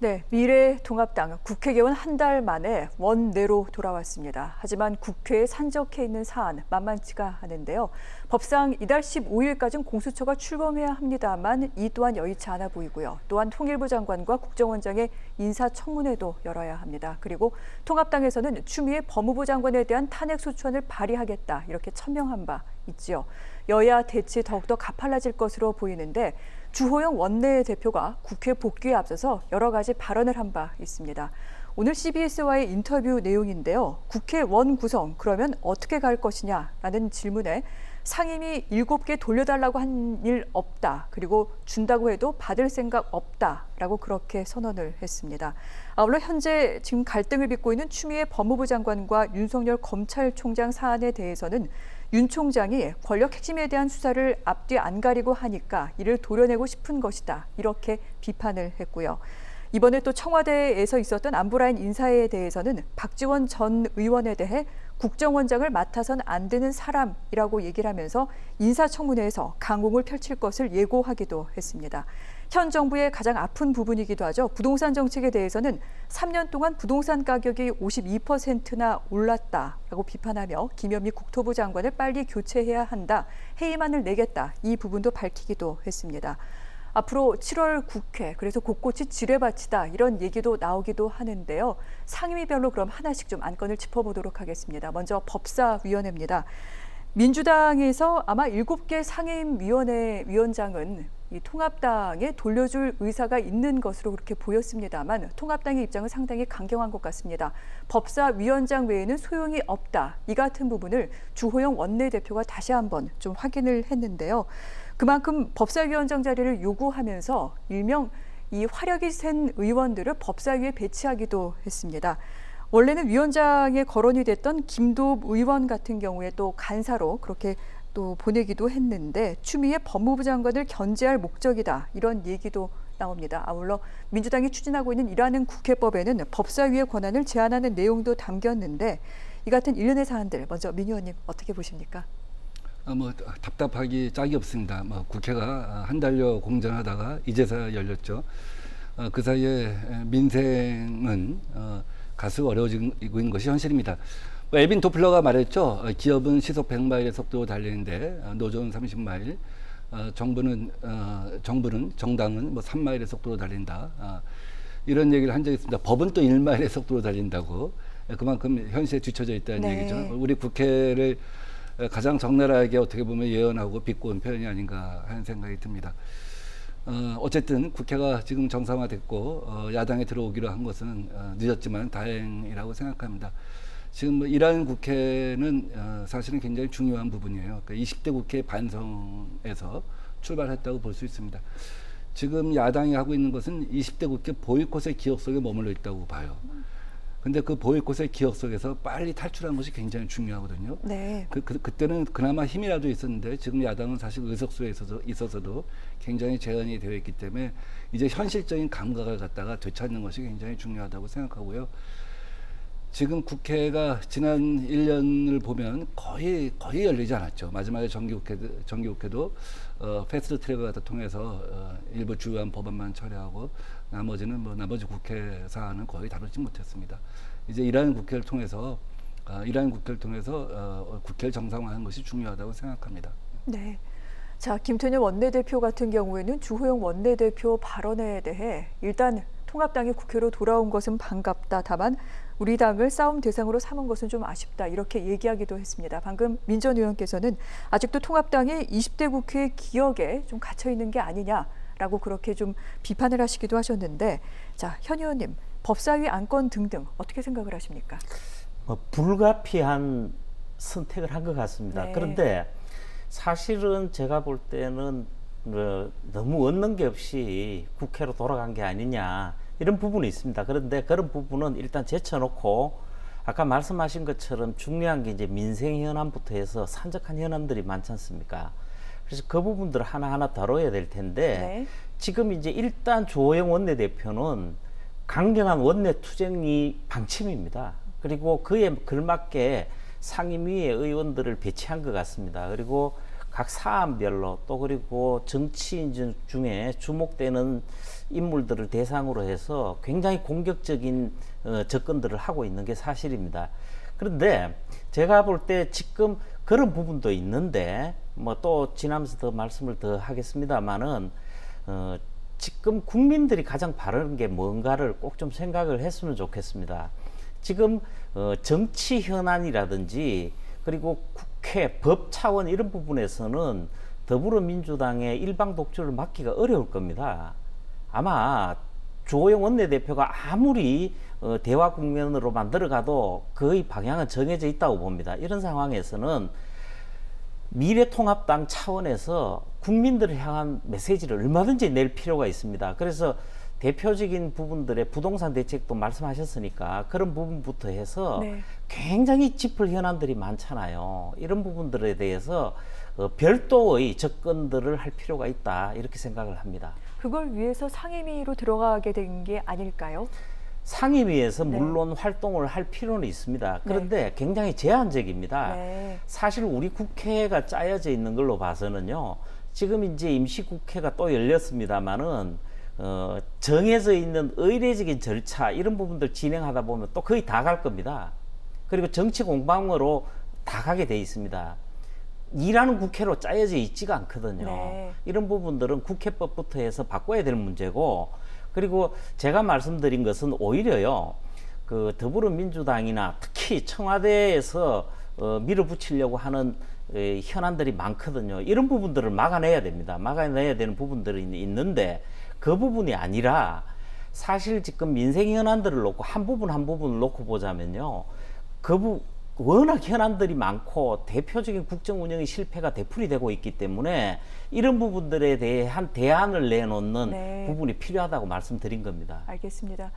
네, 미래통합당 국회 개원 한 달 만에 원내로 돌아왔습니다. 하지만 국회에 산적해 있는 사안 만만치가 않은데요. 법상 이달 15일까지는 공수처가 출범해야 합니다만 이 또한 여의치 않아 보이고요. 또한 통일부 장관과 국정원장의 인사청문회도 열어야 합니다. 그리고 통합당에서는 추미애 법무부 장관에 대한 탄핵소추안을 발의하겠다 이렇게 천명한 바 있지요. 여야 대치 더욱더 가팔라질 것으로 보이는데 주호영 원내대표가 국회 복귀에 앞서서 여러 가지 발언을 한 바 있습니다. 오늘 CBS와의 인터뷰 내용인데요. 국회 원 구성 그러면 어떻게 갈 것이냐라는 질문에 상임위 7개 돌려달라고 한 일 없다. 그리고 준다고 해도 받을 생각 없다라고 그렇게 선언을 했습니다. 아울러 현재 지금 갈등을 빚고 있는 추미애 법무부 장관과 윤석열 검찰총장 사안에 대해서는 윤 총장이 권력 핵심에 대한 수사를 앞뒤 안 가리고 하니까 이를 도려내고 싶은 것이다. 이렇게 비판을 했고요. 이번에 또 청와대에서 있었던 안보라인 인사에 대해서는 박지원 전 의원에 대해 국정원장을 맡아선 안 되는 사람이라고 얘기를 하면서 인사청문회에서 강공을 펼칠 것을 예고하기도 했습니다. 현 정부의 가장 아픈 부분이기도 하죠. 부동산 정책에 대해서는 3년 동안 부동산 가격이 52%나 올랐다라고 비판하며 김현미 국토부 장관을 빨리 교체해야 한다. 해임안을 내겠다. 이 부분도 밝히기도 했습니다. 앞으로 7월 국회, 그래서 곳곳이 지뢰밭이다 이런 얘기도 나오기도 하는데요. 상임위별로 그럼 하나씩 좀 안건을 짚어보도록 하겠습니다. 먼저 법사위원회입니다. 민주당에서 아마 7개 상임위원회 위원장은 이 통합당에 돌려줄 의사가 있는 것으로 그렇게 보였습니다만 통합당의 입장은 상당히 강경한 것 같습니다. 법사위원장 외에는 소용이 없다. 이 같은 부분을 주호영 원내대표가 다시 한번 좀 확인을 했는데요. 그만큼 법사위원장 자리를 요구하면서 일명 이 화력이 센 의원들을 법사위에 배치하기도 했습니다. 원래는 위원장에 거론이 됐던 김도읍 의원 같은 경우에 또 간사로 그렇게 또 보내기도 했는데 추미애 법무부 장관을 견제할 목적이다 이런 얘기도 나옵니다. 아울러 민주당이 추진하고 있는 일하는 국회법에는 법사위의 권한을 제한하는 내용도 담겼는데 이 같은 일련의 사안들 먼저 민 의원님 어떻게 보십니까? 답답하기 짝이 없습니다. 국회가 한 달여 공전하다가 이제서야 열렸죠. 그 사이에 민생은 가수 어려워지고 있는 것이 현실입니다. 에빈 도플러가 말했죠. 기업은 시속 100마일의 속도로 달리는데 노조는 30마일, 정당은 3마일의 속도로 달린다. 이런 얘기를 한 적이 있습니다. 법은 또 1마일의 속도로 달린다고. 그만큼 현실에 뒤처져 있다는 얘기죠. 우리 국회를 가장 적나라하게 어떻게 보면 예언하고 비꼬은 표현이 아닌가 하는 생각이 듭니다. 어쨌든 국회가 지금 정상화됐고 야당에 들어오기로 한 것은 늦었지만 다행이라고 생각합니다. 지금 일하는 국회는 사실은 굉장히 중요한 부분이에요. 그러니까 20대 국회 반성에서 출발했다고 볼 수 있습니다. 지금 야당이 하고 있는 것은 20대 국회 보이콧의 기억 속에 머물러 있다고 봐요. 근데 그 보이콧의 기억 속에서 빨리 탈출하는 것이 굉장히 중요하거든요. 네. 그때는 그나마 힘이라도 있었는데 지금 야당은 사실 의석수에 있어서도 굉장히 제한이 되어 있기 때문에 이제 현실적인 감각을 갖다가 되찾는 것이 굉장히 중요하다고 생각하고요. 지금 국회가 지난 1년을 보면 거의 열리지 않았죠. 마지막에 정기국회도 패스트 트랙을 갖다 통해서 일부 주요한 법안만 처리하고 나머지 국회 사안은 거의 다루지 못했습니다. 이제 일하는 국회를 통해서 국회를 정상화하는 것이 중요하다고 생각합니다. 네. 자, 김태년 원내대표 같은 경우에는 주호영 원내대표 발언에 대해 일단 통합당이 국회로 돌아온 것은 반갑다. 다만 우리 당을 싸움 대상으로 삼은 것은 좀 아쉽다. 이렇게 얘기하기도 했습니다. 방금 민 전 의원께서는 아직도 통합당이 20대 국회의 기억에 좀 갇혀 있는 게 아니냐라고 그렇게 좀 비판을 하시기도 하셨는데, 자, 현 의원님 법사위 안건 등등 어떻게 생각을 하십니까? 불가피한 선택을 한 것 같습니다. 네. 그런데 사실은 제가 볼 때는 너무 얻는 게 없이 국회로 돌아간 게 아니냐 이런 부분이 있습니다. 그런데 그런 부분은 일단 제쳐놓고 아까 말씀하신 것처럼 중요한 게 이제 민생 현안부터 해서 산적한 현안들이 많지 않습니까? 그래서 그 부분들을 하나하나 다뤄야 될 텐데 네. 지금 이제 일단 주호영 원내대표는 강경한 원내 투쟁이 방침입니다. 그리고 그에 걸맞게 상임위의 의원들을 배치한 것 같습니다. 그리고 각 사안별로 또 그리고 정치인 중에 주목되는 인물들을 대상으로 해서 굉장히 공격적인 접근들을 하고 있는 게 사실입니다. 그런데 제가 볼 때 지금 그런 부분도 있는데 뭐 또 지나면서 더 말씀을 더 하겠습니다만은 지금 국민들이 가장 바라는 게 뭔가를 꼭 좀 생각을 했으면 좋겠습니다. 지금 정치 현안이라든지 그리고 국회, 법 차원 이런 부분에서는 더불어민주당의 일방 독주를 막기가 어려울 겁니다. 아마 주호영 원내대표가 아무리 대화 국면으로 만들어가도 거의 방향은 정해져 있다고 봅니다. 이런 상황에서는 미래통합당 차원에서 국민들을 향한 메시지를 얼마든지 낼 필요가 있습니다. 그래서 대표적인 부분들의 부동산 대책도 말씀하셨으니까 그런 부분부터 해서 네. 굉장히 짚을 현안들이 많잖아요. 이런 부분들에 대해서 별도의 접근들을 할 필요가 있다 이렇게 생각을 합니다. 그걸 위해서 상임위로 들어가게 된 게 아닐까요? 상임위에서 네. 물론 활동을 할 필요는 있습니다. 그런데 굉장히 제한적입니다. 네. 사실 우리 국회가 짜여져 있는 걸로 봐서는요. 지금 이제 임시국회가 또 열렸습니다만은 정해져 있는 의례적인 절차 이런 부분들 진행하다 보면 또 거의 다 갈 겁니다. 그리고 정치 공방으로 다 가게 돼 있습니다. 일하는 국회로 짜여져 있지가 않거든요. 네. 이런 부분들은 국회법부터 해서 바꿔야 될 문제고, 그리고 제가 말씀드린 것은 오히려요, 그 더불어민주당이나 특히 청와대에서 밀어붙이려고 하는 현안들이 많거든요. 이런 부분들을 막아내야 됩니다. 막아내야 되는 부분들이 있는데 그 부분이 아니라 사실 지금 민생 현안들을 놓고 한 부분 한 부분을 놓고 보자면요, 워낙 현안들이 많고 대표적인 국정 운영의 실패가 되풀이되고 있기 때문에 이런 부분들에 대한 대안을 내놓는 네. 부분이 필요하다고 말씀드린 겁니다. 알겠습니다.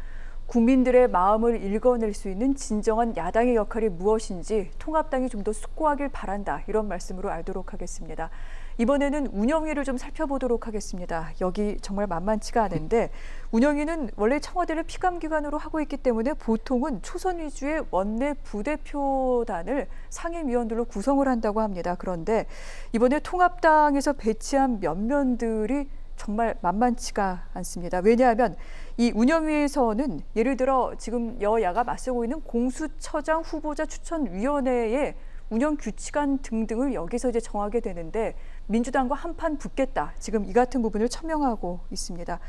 국민들의 마음을 읽어낼 수 있는 진정한 야당의 역할이 무엇인지 통합당이 좀 더 숙고하길 바란다. 이런 말씀으로 알도록 하겠습니다. 이번에는 운영위를 좀 살펴보도록 하겠습니다. 여기 정말 만만치가 않은데 운영위는 원래 청와대를 피감기관으로 하고 있기 때문에 보통은 초선 위주의 원내 부대표단을 상임위원들로 구성을 한다고 합니다. 그런데 이번에 통합당에서 배치한 면면들이 정말 만만치가 않습니다. 왜냐하면 이 운영위에서는 예를 들어 지금 여야가 맞서고 있는 공수처장 후보자 추천위원회의 운영 규칙안 등등을 여기서 이제 정하게 되는데 민주당과 한판 붙겠다. 지금 이 같은 부분을 천명하고 있습니다.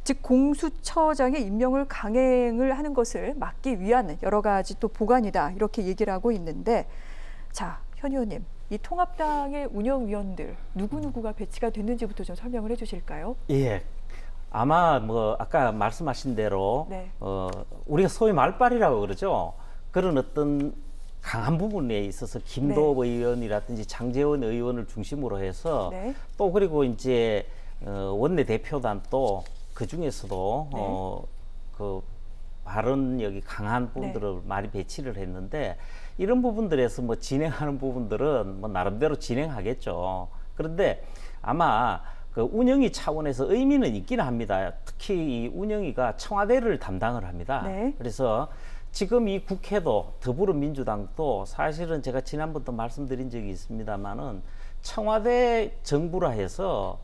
즉 공수처장의 임명을 강행을 하는 것을 막기 위한 여러 가지 또 보관이다. 이렇게 얘기를 하고 있는데 자, 현 의원님. 이 통합당의 운영위원들 누구누구가 배치가 됐는지부터 좀 설명을 해주실까요? 예, 아마 뭐 아까 말씀하신 대로 네. 우리가 소위 말빨이라고 그러죠. 그런 어떤 강한 부분에 있어서 김도읍 의원이라든지 장제원 의원을 중심으로 해서 네. 또 그리고 이제 원내 대표단 또 그 중에서도 네. 그 발언력이 강한 부분들을 많이 배치를 했는데 이런 부분들에서 뭐 진행하는 부분들은 뭐 나름대로 진행하겠죠. 그런데 아마 그 운영위 차원에서 의미는 있긴 합니다. 특히 이 운영위가 청와대를 담당을 합니다. 네. 그래서 지금 이 국회도 더불어민주당도 사실은 제가 지난번도 말씀드린 적이 있습니다만은 청와대 정부라 해서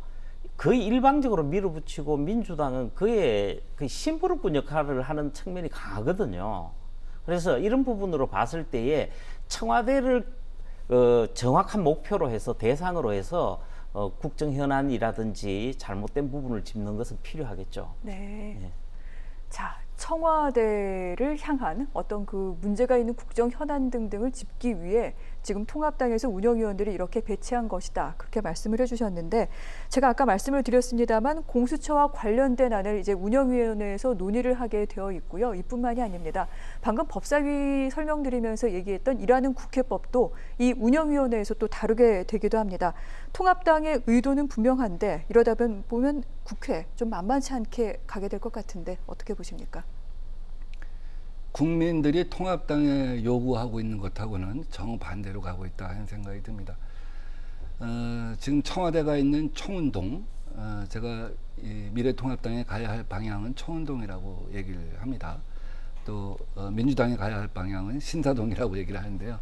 거의 일방적으로 밀어붙이고 민주당은 그의 그 심부름꾼 역할을 하는 측면이 강하거든요. 그래서 이런 부분으로 봤을 때에 청와대를 정확한 목표로 해서 대상으로 해서 국정 현안이라든지 잘못된 부분을 짚는 것은 필요하겠죠. 네. 예. 자, 청와대를 향한 어떤 그 문제가 있는 국정 현안 등등을 짚기 위해 지금 통합당에서 운영위원들이 이렇게 배치한 것이다. 그렇게 말씀을 해주셨는데 제가 아까 말씀을 드렸습니다만 공수처와 관련된 안을 이제 운영위원회에서 논의를 하게 되어 있고요. 이뿐만이 아닙니다. 방금 법사위 설명드리면서 얘기했던 일하는 국회법도 이 운영위원회에서 또 다루게 되기도 합니다. 통합당의 의도는 분명한데 이러다 보면 국회 좀 만만치 않게 가게 될 것 같은데 어떻게 보십니까? 국민들이 통합당에 요구하고 있는 것하고는 정반대로 가고 있다 하는 생각이 듭니다. 지금 청와대가 있는 청운동, 제가 이 미래통합당에 가야 할 방향은 청운동이라고 얘기를 합니다. 또 민주당에 가야 할 방향은 신사동이라고 얘기를 하는데요.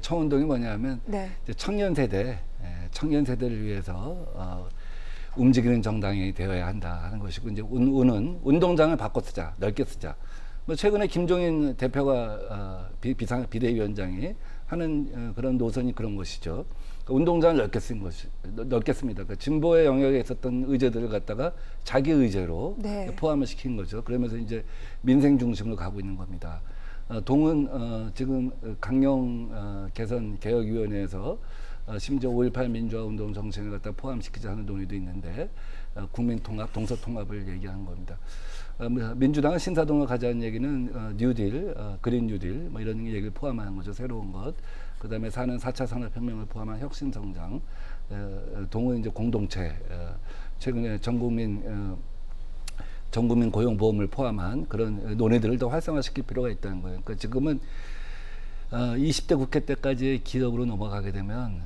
청운동이 뭐냐면 네. 이제 청년 세대를 위해서 움직이는 정당이 되어야 한다 하는 것이고 이제 운은 운동장을 바꿔 쓰자, 넓게 쓰자. 뭐 최근에 김종인 대표가 비대위원장이 하는 그런 노선이 그런 것이죠. 그러니까 운동장을 넓게 씁니다. 그러니까 진보의 영역에 있었던 의제들을 갖다가 자기 의제로 네. 포함을 시킨 거죠. 그러면서 이제 민생 중심으로 가고 있는 겁니다. 동은 지금 강령 개선 개혁위원회에서 심지어 5.18 민주화 운동 정신을 갖다 포함시키자 하는 논의도 있는데 국민 통합, 동서 통합을 얘기하는 겁니다. 민주당은 신사동을 가자는 얘기는 뉴딜, 그린 뉴딜 뭐 이런 얘기를 포함하는 거죠. 새로운 것. 그다음에 4차 산업혁명을 포함한 혁신성장. 동은 이제 공동체. 최근에 전국민 고용보험을 포함한 그런 논의들을 더 활성화시킬 필요가 있다는 거예요. 그러니까 지금은 20대 국회 때까지의 기억으로 넘어가게 되면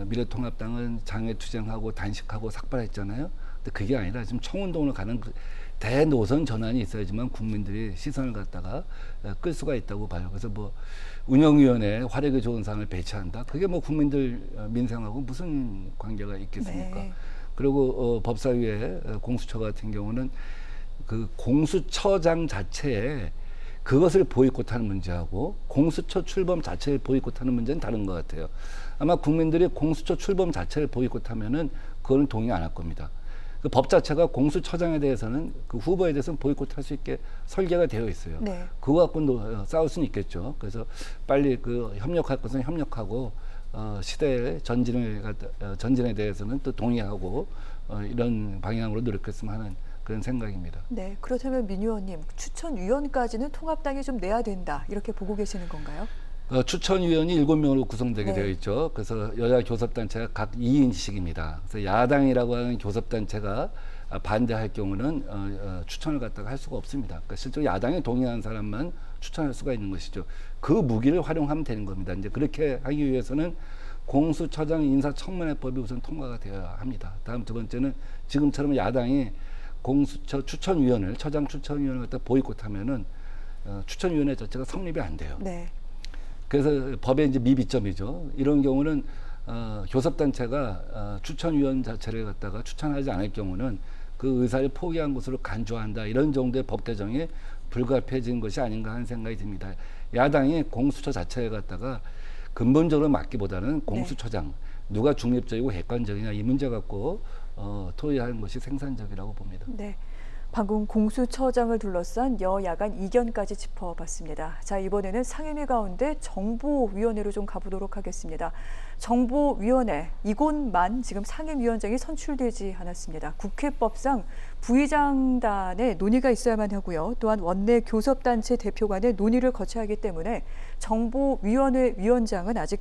미래통합당은 장외투쟁하고 단식하고 삭발했잖아요. 근데 그게 아니라 지금 청운동으로 가는 대노선 전환이 있어야지만 국민들이 시선을 갖다가 끌 수가 있다고 봐요. 그래서 뭐 운영위원회에 화력이 좋은 사람을 배치한다. 그게 뭐 국민들 민생하고 무슨 관계가 있겠습니까? 네. 그리고 법사위에 공수처 같은 경우는 그 공수처장 자체에 그것을 보이콧하는 문제하고 공수처 출범 자체를 보이콧하는 문제는 다른 것 같아요. 아마 국민들이 공수처 출범 자체를 보이콧하면은 그거는 동의 안 할 겁니다. 그 법 자체가 공수처장에 대해서는 그 후보에 대해서는 보이콧할 수 있게 설계가 되어 있어요. 네. 그거 갖고 싸울 수는 있겠죠. 그래서 빨리 그 협력할 것은 협력하고 시대의 전진에 대해서는 또 동의하고 이런 방향으로 노력했으면 하는 그런 생각입니다. 네, 그렇다면 민 의원님, 추천위원까지는 통합당이 좀 내야 된다 이렇게 보고 계시는 건가요? 추천위원이 7명으로 구성되게 네. 되어 있죠. 그래서 여야 교섭단체가 각 2인씩입니다. 그래서 야당이라고 하는 교섭단체가 반대할 경우는 추천을 갖다가 할 수가 없습니다. 그러니까 실제로 야당이 동의하는 사람만 추천할 수가 있는 것이죠. 그 무기를 활용하면 되는 겁니다. 이제 그렇게 하기 위해서는 공수처장 인사청문회법이 우선 통과가 되어야 합니다. 다음 두 번째는 지금처럼 야당이 공수처 추천위원을 처장 추천위원을 갖다 보이콧하면은 추천위원회 자체가 성립이 안 돼요. 네. 그래서 법의 이제 미비점이죠. 이런 경우는 교섭단체가 추천위원 자체를 갖다가 추천하지 않을 경우는 그 의사를 포기한 것으로 간주한다. 이런 정도의 법 개정이 불가피해진 것이 아닌가 하는 생각이 듭니다. 야당이 공수처 자체에 갖다가 근본적으로 맡기보다는 공수처장 누가 중립적이고 객관적이냐 이 문제 갖고 토의하는 것이 생산적이라고 봅니다. 네. 방금 공수처장을 둘러싼 여야간 이견까지 짚어봤습니다. 자, 이번에는 상임위 가운데 정보위원회로 좀 가보도록 하겠습니다. 정보위원회, 이곳만 지금 상임위원장이 선출되지 않았습니다. 국회법상 부의장단의 논의가 있어야만 하고요. 또한 원내 교섭단체 대표 간의 논의를 거쳐야 하기 때문에 정보위원회 위원장은 아직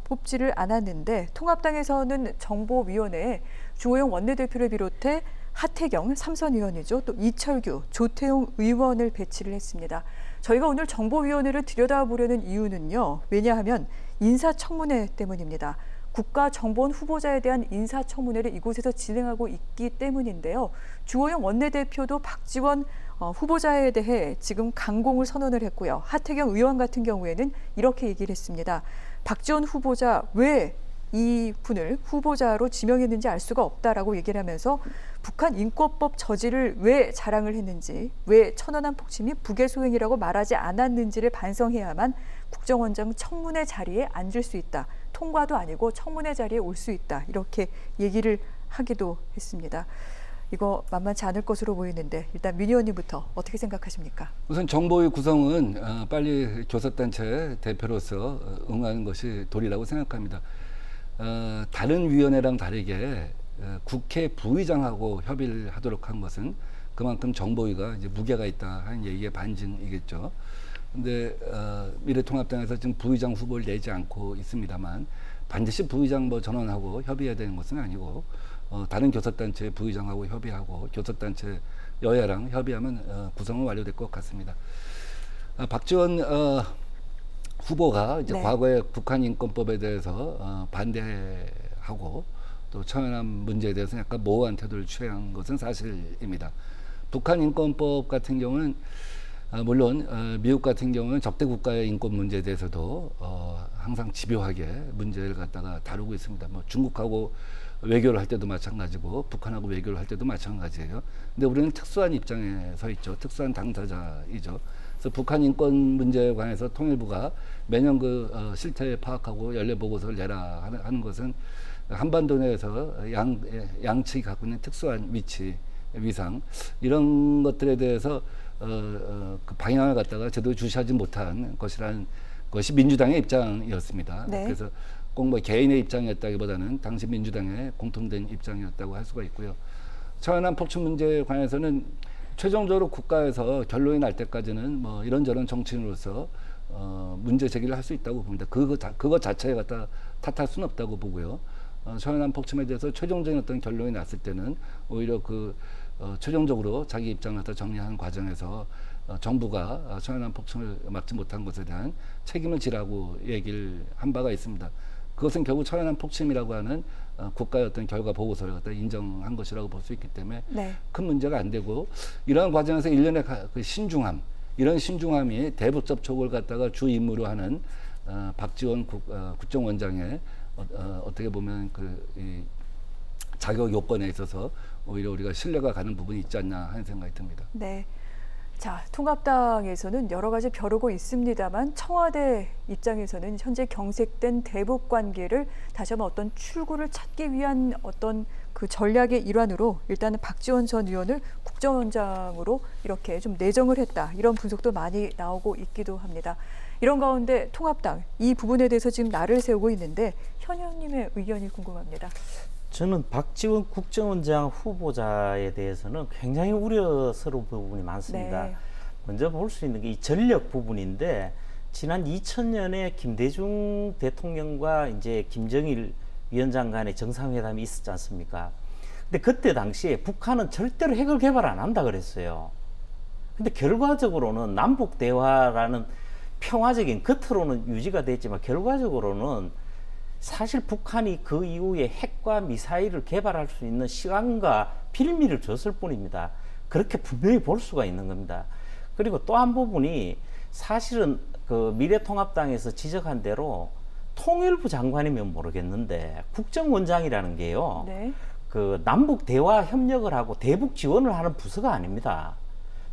뽑지를 않았는데 통합당에서는 정보위원회에 주호영 원내대표를 비롯해 하태경 삼선 의원이죠. 또 이철규, 조태용 의원을 배치를 했습니다. 저희가 오늘 정보위원회를 들여다보려는 이유는요. 왜냐하면 인사청문회 때문입니다. 국가정보원 후보자에 대한 인사청문회를 이곳에서 진행하고 있기 때문인데요. 주호영 원내대표도 박지원 후보자에 대해 지금 강공을 선언을 했고요. 하태경 의원 같은 경우에는 이렇게 얘기를 했습니다. 박지원 후보자 왜 이 분을 후보자로 지명했는지 알 수가 없다라고 얘기를 하면서 북한 인권법 저지를 왜 자랑을 했는지, 왜 천안함 폭침이 북의 소행이라고 말하지 않았는지를 반성해야만 국정원장 청문회 자리에 앉을 수 있다. 통과도 아니고 청문회 자리에 올 수 있다. 이렇게 얘기를 하기도 했습니다. 이거 만만치 않을 것으로 보이는데 일단 민 의원님부터 어떻게 생각하십니까? 우선 정보위 구성은 빨리 교섭단체 대표로서 응하는 것이 도리라고 생각합니다. 다른 위원회랑 다르게 국회 부의장하고 협의를 하도록 한 것은 그만큼 정보위가 이제 무게가 있다 하는 얘기의 반증이겠죠. 근데 미래통합당에서 지금 부의장 후보를 내지 않고 있습니다만 반드시 부의장 전원하고 협의해야 되는 것은 아니고 다른 교섭단체 부의장하고 협의하고 교섭단체 여야랑 협의하면 구성은 완료될 것 같습니다. 박지원 후보가 이제 과거에 북한 인권법에 대해서 반대하고 또 천안함 문제에 대해서 약간 모호한 태도를 취한 것은 사실입니다. 북한 인권법 같은 경우는 물론 미국 같은 경우는 적대 국가의 인권 문제에 대해서도 항상 집요하게 문제를 갖다가 다루고 있습니다. 뭐 중국하고 외교를 할 때도 마찬가지고 북한하고 외교를 할 때도 마찬가지예요. 근데 우리는 특수한 입장에 서 있죠. 특수한 당사자이죠. 그래서 북한 인권 문제에 관해서 통일부가 매년 실태 파악하고 연례 보고서를 내라 하는 것은 한반도 내에서 양측이 갖고 있는 특수한 위치, 위상 이런 것들에 대해서 그 방향을 갖다가 제대로 주시하지 못한 것이라는 것이 민주당의 입장이었습니다. 네. 그래서 꼭 뭐 개인의 입장이었다기보다는 당시 민주당의 공통된 입장이었다고 할 수가 있고요. 천안함 폭침 문제에 관해서는 최종적으로 국가에서 결론이 날 때까지는 뭐 이런저런 정치인으로서 문제 제기를 할 수 있다고 봅니다. 그거 자체에 갖다 탓할 수는 없다고 보고요. 천안함 폭침에 대해서 최종적인 어떤 결론이 났을 때는 오히려 최종적으로 자기 입장을 갖다 정리하는 과정에서 정부가 천안함 폭침을 막지 못한 것에 대한 책임을 지라고 얘기를 한 바가 있습니다. 그것은 결국 천안함 폭침이라고 하는 국가의 어떤 결과 보고서를 갖다 인정한 것이라고 볼 수 있기 때문에 네. 큰 문제가 안 되고 이러한 과정에서 일련의 그 신중함, 이런 신중함이 대북 접촉을 갖다가 주 임무로 하는 박지원 국정원장의 어떻게 보면 이 자격 요건에 있어서 오히려 우리가 신뢰가 가는 부분이 있지 않나 하는 생각이 듭니다. 네. 자, 통합당에서는 여러 가지 벼르고 있습니다만 청와대 입장에서는 현재 경색된 대북 관계를 다시 한번 어떤 출구를 찾기 위한 어떤 그 전략의 일환으로 일단은 박지원 전 의원을 국정원장으로 이렇게 좀 내정을 했다. 이런 분석도 많이 나오고 있기도 합니다. 이런 가운데 통합당 이 부분에 대해서 지금 날을 세우고 있는데 현 의원님의 의견이 궁금합니다. 저는 박지원 국정원장 후보자에 대해서는 굉장히 우려스러운 부분이 많습니다. 네. 먼저 볼 수 있는 게 이 전력 부분인데 지난 2000년에 김대중 대통령과 이제 김정일 위원장 간의 정상회담이 있었지 않습니까? 근데 그때 당시에 북한은 절대로 핵을 개발 안 한다 그랬어요. 근데 결과적으로는 남북 대화라는 평화적인 겉으로는 유지가 됐지만 결과적으로는 사실 북한이 그 이후에 핵과 미사일을 개발할 수 있는 시간과 빌미를 줬을 뿐입니다. 그렇게 분명히 볼 수가 있는 겁니다. 그리고 또 한 부분이 사실은 그 미래통합당에서 지적한 대로 통일부 장관이면 모르겠는데 국정원장이라는 게요. 네. 그 남북 대화 협력을 하고 대북 지원을 하는 부서가 아닙니다.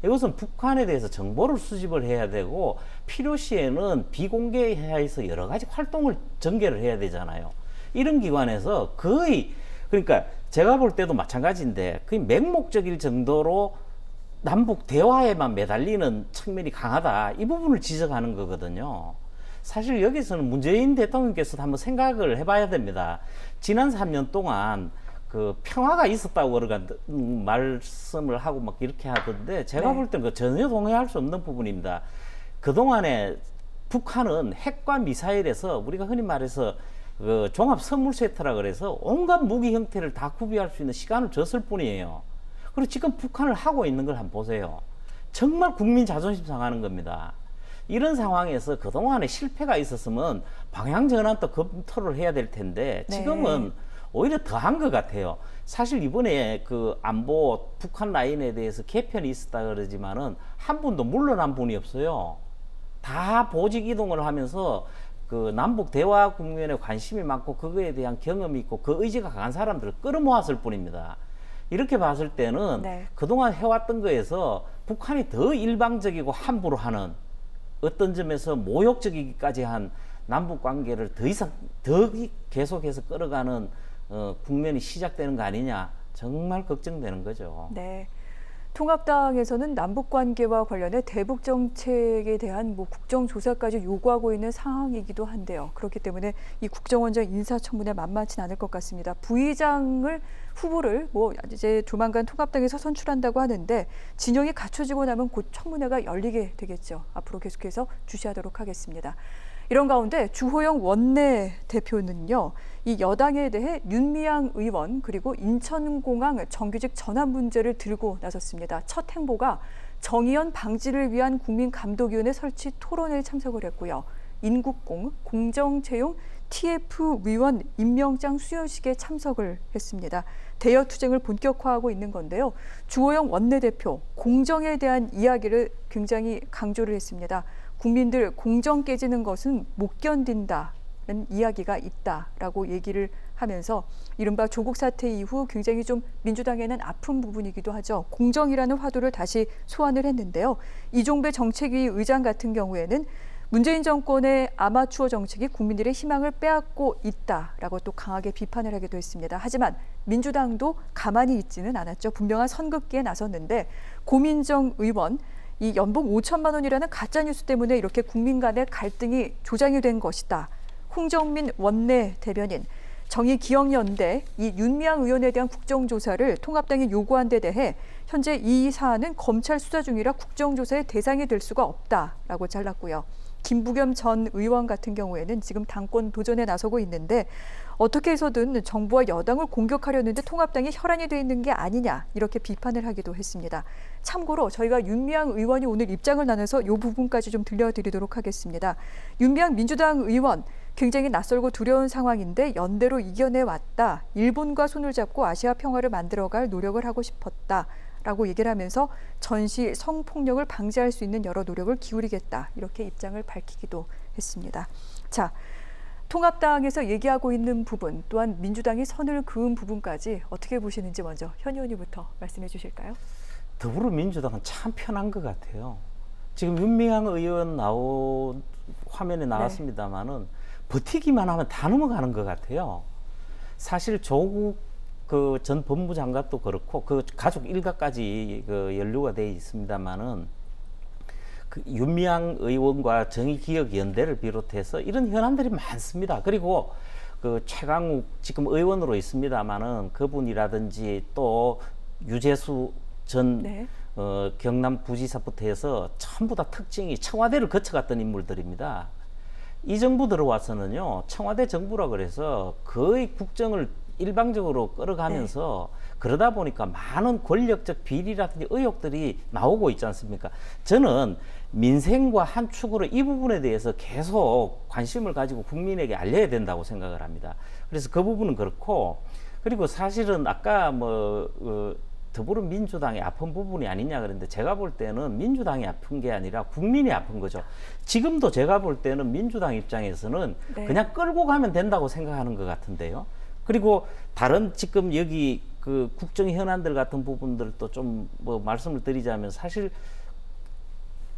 이것은 북한에 대해서 정보를 수집을 해야 되고 필요시에는 비공개해서 여러 가지 활동을 전개를 해야 되잖아요. 이런 기관에서 거의 그러니까 제가 볼 때도 마찬가지인데 거의 맹목적일 정도로 남북 대화에만 매달리는 측면이 강하다. 이 부분을 지적하는 거거든요. 사실 여기서는 문재인 대통령께서도 한번 생각을 해봐야 됩니다. 지난 3년 동안 그 평화가 있었다고 그러가 말씀을 하고 막 이렇게 하던데 제가 네. 볼 때는 전혀 동의할 수 없는 부분입니다. 그동안에 북한은 핵과 미사일에서 우리가 흔히 말해서 그 종합 선물 세트라 그래서 온갖 무기 형태를 다 구비할 수 있는 시간을 줬을 뿐이에요. 그리고 지금 북한을 하고 있는 걸 한번 보세요. 정말 국민 자존심 상하는 겁니다. 이런 상황에서 그동안에 실패가 있었으면 방향 전환도 검토를 해야 될 텐데 지금은 오히려 더한 것 같아요. 사실 이번에 그 안보 북한 라인에 대해서 개편이 있었다 그러지만은 한 분도 물러난 분이 없어요. 다 보직 이동을 하면서 그 남북 대화 국면에 관심이 많고 그거에 대한 경험이 있고 그 의지가 강한 사람들을 끌어모았을 뿐입니다. 이렇게 봤을 때는 네. 그동안 해왔던 거에서 북한이 더 일방적이고 함부로 하는 어떤 점에서 모욕적이기까지 한 남북 관계를 더 이상 더 계속해서 끌어가는 국면이 시작되는 거 아니냐 정말 걱정되는 거죠. 네. 통합당에서는 남북 관계와 관련해 대북 정책에 대한 국정조사까지 요구하고 있는 상황이기도 한데요. 그렇기 때문에 이 국정원장 인사청문회 만만치 않을 것 같습니다. 부의장을 후보를 이제 조만간 통합당에서 선출한다고 하는데 진영이 갖춰지고 나면 곧 청문회가 열리게 되겠죠. 앞으로 계속해서 주시하도록 하겠습니다. 이런 가운데 주호영 원내대표는요, 이 여당에 대해 윤미향 의원 그리고 인천공항 정규직 전환 문제를 들고 나섰습니다. 첫 행보가 정의연 방지를 위한 국민감독위원회 설치 토론회에 참석을 했고요. 인국공 공정채용 TF 위원 임명장 수여식에 참석을 했습니다. 대여 투쟁을 본격화하고 있는 건데요. 주호영 원내대표 공정에 대한 이야기를 굉장히 강조를 했습니다. 국민들 공정 깨지는 것은 못 견딘다는 이야기가 있다라고 얘기를 하면서 이른바 조국 사태 이후 굉장히 좀 민주당에는 아픈 부분이기도 하죠. 공정이라는 화두를 다시 소환을 했는데요. 이종배 정책위 의장 같은 경우에는 문재인 정권의 아마추어 정책이 국민들의 희망을 빼앗고 있다라고 또 강하게 비판을 하기도 했습니다. 하지만 민주당도 가만히 있지는 않았죠. 분명한 선긋기에 나섰는데 고민정 의원, 이 연봉 5천만 원이라는 가짜뉴스 때문에 이렇게 국민 간의 갈등이 조장이 된 것이다. 홍정민 원내 대변인, 정의기억연대 이 윤미향 의원에 대한 국정조사를 통합당이 요구한 데 대해 현재 이 사안은 검찰 수사 중이라 국정조사의 대상이 될 수가 없다라고 잘랐고요. 김부겸 전 의원 같은 경우에는 지금 당권 도전에 나서고 있는데 어떻게 해서든 정부와 여당을 공격하려는데 통합당이 혈안이 돼 있는 게 아니냐 이렇게 비판을 하기도 했습니다. 참고로 저희가 윤미향 의원이 오늘 입장을 나눠서 이 부분까지 좀 들려드리도록 하겠습니다. 윤미향 민주당 의원 굉장히 낯설고 두려운 상황인데 연대로 이겨내왔다. 일본과 손을 잡고 아시아 평화를 만들어갈 노력을 하고 싶었다. 라고 얘기를 하면서 전시 성폭력을 방지할 수 있는 여러 노력을 기울이겠다. 이렇게 입장을 밝히기도 했습니다. 자, 통합당에서 얘기하고 있는 부분 또한 민주당이 선을 그은 부분까지 어떻게 보시는지 먼저 현 의원님부터 말씀해 주실까요? 더불어민주당은 참 편한 것 같아요. 지금 윤미향 의원 화면에 나왔습니다마는 버티기만 하면 다 넘어가는 것 같아요. 사실 조국 그 전 법무장관도 그렇고 그 가족 일가까지 그 연루가 돼 있습니다만은 그 윤미향 의원과 정의기억연대를 비롯해서 이런 현안들이 많습니다. 그리고 그 최강욱 지금 의원으로 있습니다만은 그분이라든지 또 유재수 전 경남부지사부터 해서 전부 다 특징이 청와대를 거쳐갔던 인물들입니다. 이 정부 들어와서는요, 청와대 정부라 그래서 거의 국정을 일방적으로 끌어가면서 그러다 보니까 많은 권력적 비리라든지 의혹들이 나오고 있지 않습니까? 저는 민생과 한 축으로 이 부분에 대해서 계속 관심을 가지고 국민에게 알려야 된다고 생각을 합니다. 그래서 그 부분은 그렇고, 그리고 사실은 아까 더불어민주당이 아픈 부분이 아니냐 그랬는데 제가 볼 때는 민주당이 아픈 게 아니라 국민이 아픈 거죠. 지금도 제가 볼 때는 민주당 입장에서는 그냥 끌고 가면 된다고 생각하는 것 같은데요. 그리고 다른 지금 여기 그 국정 현안들 같은 부분들도 좀 뭐 말씀을 드리자면 사실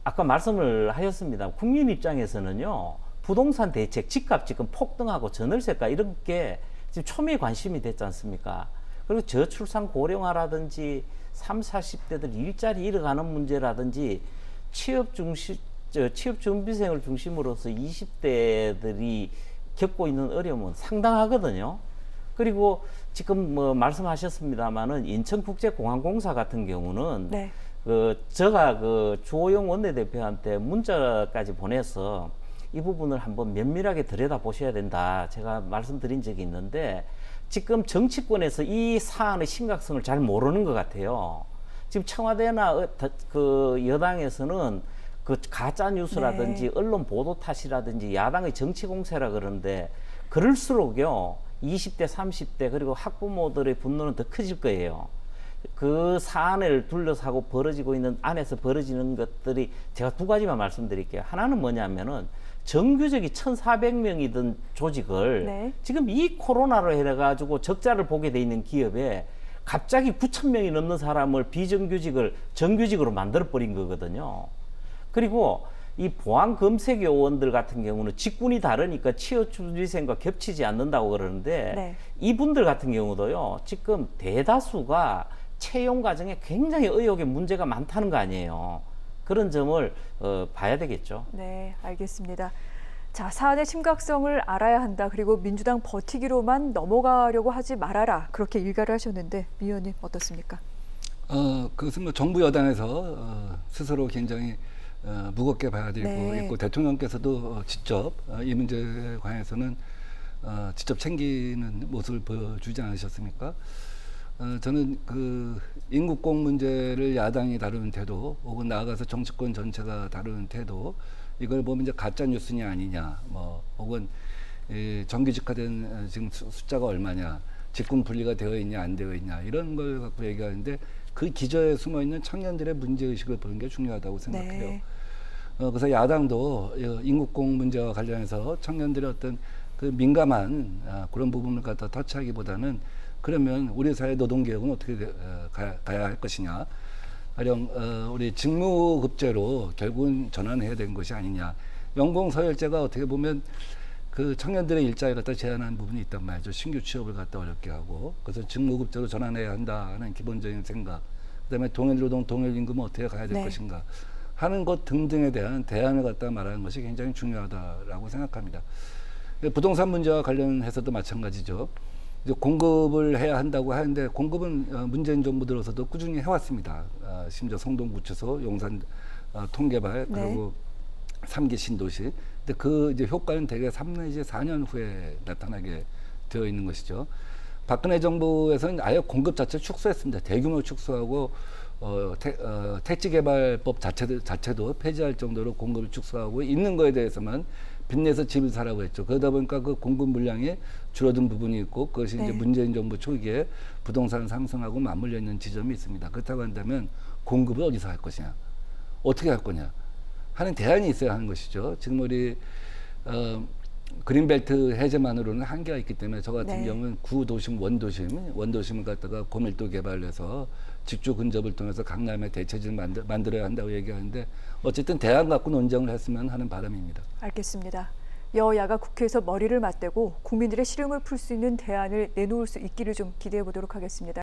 아까 말씀을 하셨습니다. 국민 입장에서는요, 부동산 대책, 집값 지금 폭등하고 전월세가 이런 게 지금 초미의 관심이 됐지 않습니까? 그리고 저출산 고령화라든지 30, 40대들 일자리 잃어가는 문제라든지 취업 준비생을 중심으로서 20대들이 겪고 있는 어려움은 상당하거든요. 그리고 지금 뭐 말씀하셨습니다마는 인천국제공항공사 같은 경우는 제가 그 주호영 원내대표한테 문자까지 보내서 이 부분을 한번 면밀하게 들여다보셔야 된다. 제가 말씀드린 적이 있는데 지금 정치권에서 이 사안의 심각성을 잘 모르는 것 같아요. 지금 청와대나 그 여당에서는 그 가짜 뉴스라든지 언론 보도 탓이라든지 야당의 정치 공세라 그러는데 그럴수록요 20대, 30대 그리고 학부모들의 분노는 더 커질 거예요. 그 사안을 둘러싸고 벌어지고 있는 안에서 벌어지는 것들이 제가 두 가지만 말씀드릴게요. 하나는 뭐냐면은 정규직이 1,400명이던 조직을 지금 이 코로나로 해가지고 적자를 보게 돼 있는 기업에 갑자기 9,000명이 넘는 사람을 비정규직을 정규직으로 만들어버린 거거든요. 그리고 이 보안 검색 요원들 같은 경우는 직군이 다르니까 취업 준비생과 겹치지 않는다고 그러는데 이분들 같은 경우도요, 지금 대다수가 채용 과정에 굉장히 의혹의 문제가 많다는 거 아니에요. 그런 점을 봐야 되겠죠. 네, 알겠습니다. 자, 사안의 심각성을 알아야 한다. 그리고 민주당 버티기로만 넘어가려고 하지 말아라. 그렇게 일가를 하셨는데 미 의원님 어떻습니까? 그것은 뭐 정부 여당에서 스스로 굉장히 무겁게 봐야 되고 있고 대통령께서도 직접 이 문제에 관해서는 직접 챙기는 모습을 보여주지 않으셨습니까? 저는 그 인국공 문제를 야당이 다루는 태도 혹은 나아가서 정치권 전체가 다루는 태도 이걸 보면 이제 가짜 뉴스냐 아니냐 뭐 혹은 정규직화된 지금 숫자가 얼마냐 직군 분리가 되어 있냐 안 되어 있냐 이런 걸 갖고 얘기하는데 그 기저에 숨어 있는 청년들의 문제의식을 보는 게 중요하다고 생각해요. 그래서 야당도 인국공 문제와 관련해서 청년들의 어떤 그 민감한 그런 부분을 갖다 터치하기보다는 그러면 우리 사회 노동개혁은 어떻게 가야 할 것이냐. 가령 우리 직무급제로 결국은 전환해야 되는 것이 아니냐. 연공서열제가 어떻게 보면 그 청년들의 일자리 갖다 제한하는 부분이 있단 말이죠. 신규 취업을 갖다 어렵게 하고 그래서 직무급제로 전환해야 한다는 기본적인 생각. 그다음에 동일노동, 동일임금은 어떻게 가야 될 네. 것인가 하는 것 등등에 대한 대안을 갖다 말하는 것이 굉장히 중요하다라고 생각합니다. 부동산 문제와 관련해서도 마찬가지죠. 이제 공급을 해야 한다고 하는데 공급은 문재인 정부 들어서도 꾸준히 해왔습니다. 심지어 성동구치소, 용산 통개발 그리고 3기 신도시. 근데 그 이제 효과는 대개 3 내지 4년 후에 나타나게 되어 있는 것이죠. 박근혜 정부에서는 아예 공급 자체를 축소했습니다. 대규모 축소하고 택지개발법 자체도 폐지할 정도로 공급을 축소하고 있는 거에 대해서만 빚내서 집을 사라고 했죠. 그러다 보니까 그 공급 물량이 줄어든 부분이 있고 그것이 이제 문재인 정부 초기에 부동산 상승하고 맞물려 있는 지점이 있습니다. 그렇다고 한다면 공급을 어디서 할 것이냐, 어떻게 할 거냐 하는 대안이 있어야 하는 것이죠. 지금 우리 그린벨트 해제만으로는 한계가 있기 때문에 저 같은 경우는 구도심, 원도심을 갖다가 고밀도 개발해서 직주 근접을 통해서 강남의 대체지를 만들어야 한다고 얘기하는데 어쨌든 대안 갖고 논쟁을 했으면 하는 바람입니다. 알겠습니다. 여야가 국회에서 머리를 맞대고 국민들의 시름을 풀 수 있는 대안을 내놓을 수 있기를 좀 기대해 보도록 하겠습니다.